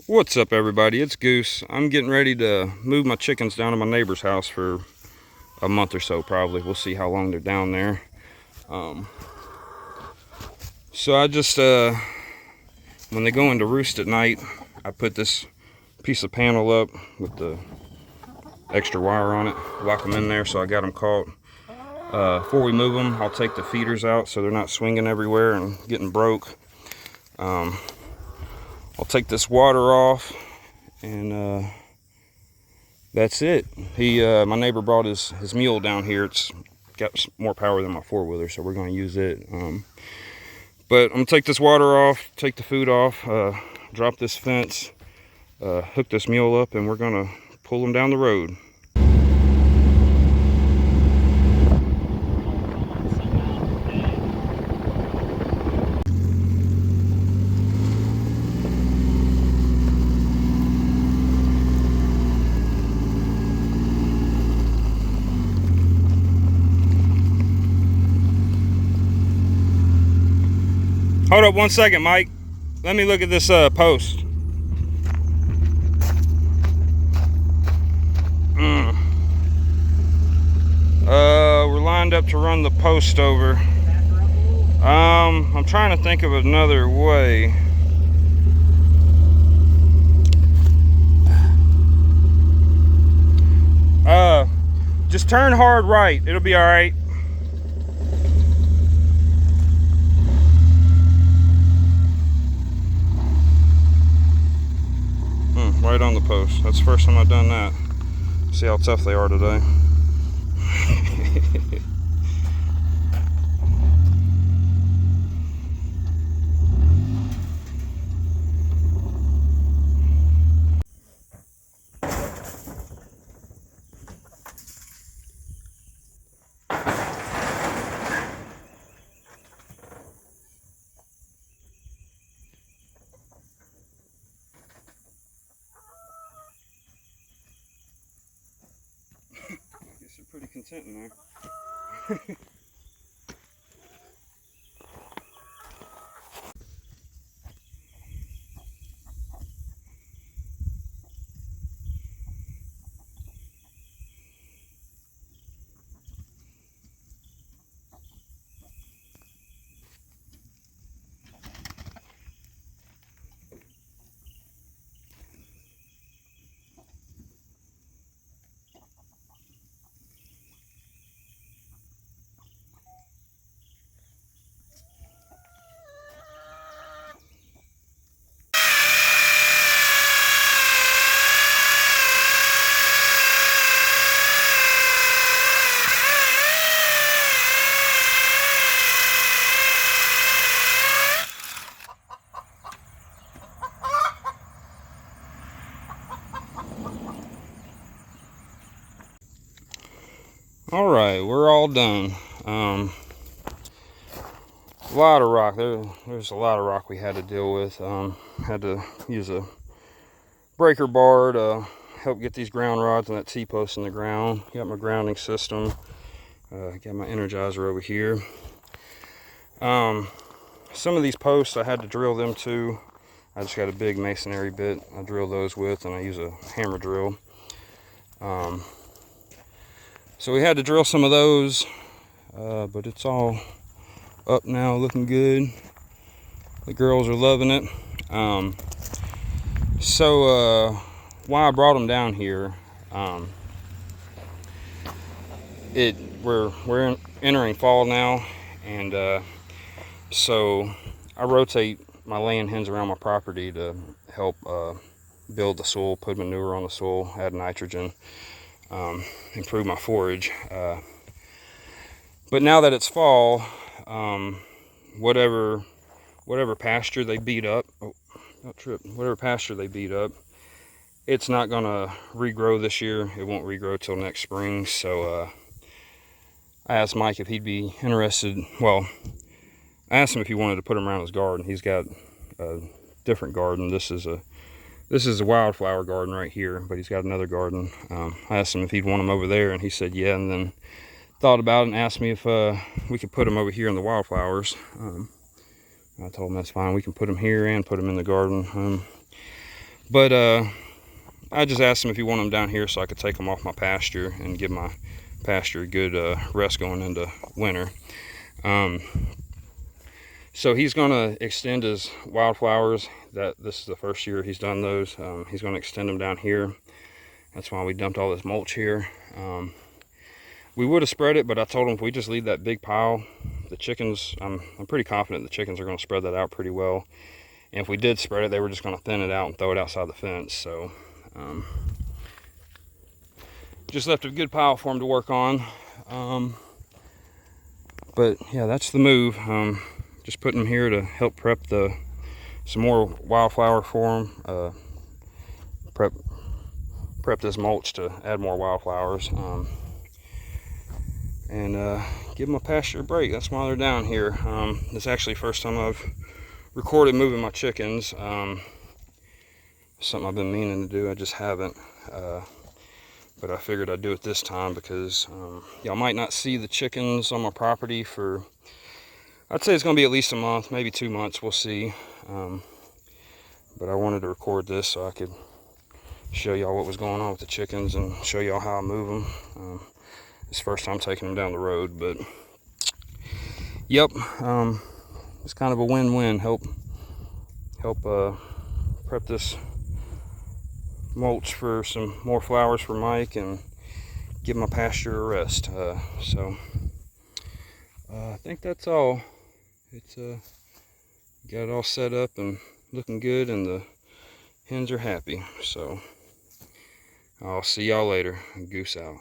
What's up, everybody? It's Goose. I'm getting ready to move my chickens down to my neighbor's house for a month or so, probably. We'll see how long they're down there. So I just, when they go into roost at night, I put this piece of panel up with the extra wire on it, lock them in there so I got them caught. Before we move them, I'll take the feeders out so they're not swinging everywhere and getting broke. I'll take this water off, and that's it. My neighbor brought his mule down here. It's got more power than my four-wheeler, so we're going to use it. But I'm going to take this water off, take the food off, drop this fence, hook this mule up, and we're going to pull them down the road. Hold up 1 second, Mike. Let me look at this post. We're lined up to run the post over. I'm trying to think of another way. Just turn hard right. It'll be all right. Right on the post. That's the first time I've done that. See how tough they are today. Pretty content in there. All right, we're all done. A lot of rock. There's a lot of rock we had to deal with. Had to use a breaker bar to help get these ground rods and that T-post in the ground. Got my grounding system. Got my energizer over here. Some of these posts I had to drill them too. I just got a big masonry bit I drill those with, and I use a hammer drill. So we had to drill some of those, but it's all up now, looking good. The girls are loving it. Why I brought them down here, we're entering fall now, and so I rotate my laying hens around my property to help build the soil, put manure on the soil, add nitrogen. Improve my forage. But now that it's fall, whatever pasture they beat up, whatever pasture they beat up, it's not gonna regrow this year. It won't regrow till next spring. So I asked Mike if he'd be interested. Well, I asked him if he wanted to put them around his garden. He's got a different garden. This is a wildflower garden right here, but he's got another garden. I asked him if he'd want them over there, and he said yeah, and then thought about it and asked me if we could put them over here in the wildflowers. I told him that's fine. We can put them here and put them in the garden. But I just asked him if he wanted them down here so I could take them off my pasture and give my pasture a good rest going into winter. So he's going to extend his wildflowers. This is the first year he's done those. He's going to extend them down here. That's why we dumped all this mulch here. We would have spread it, but I told him if we just leave that big pile, the chickens, I'm pretty confident the chickens are going to spread that out pretty well. And if we did spread it, they were just going to thin it out and throw it outside the fence. So just left a good pile for him to work on. But yeah, that's the move. Just putting them here to help prep some more wildflower for him. Prep this mulch to add more wildflowers. And give them a pasture break. That's why they're down here. It's actually the first time I've recorded moving my chickens. Something I've been meaning to do, I just haven't. But I figured I'd do it this time because y'all might not see the chickens on my property for, I'd say it's going to be at least a month, maybe 2 months, we'll see. But I wanted to record this so I could show y'all what was going on with the chickens and show y'all how I move them. It's the first time taking them down the road, but yep, it's kind of a win-win. Help prep this mulch for some more flowers for Mike and give my pasture a rest. So I think that's all. It's got it all set up and looking good, and the hens are happy. So I'll see y'all later. Goose out.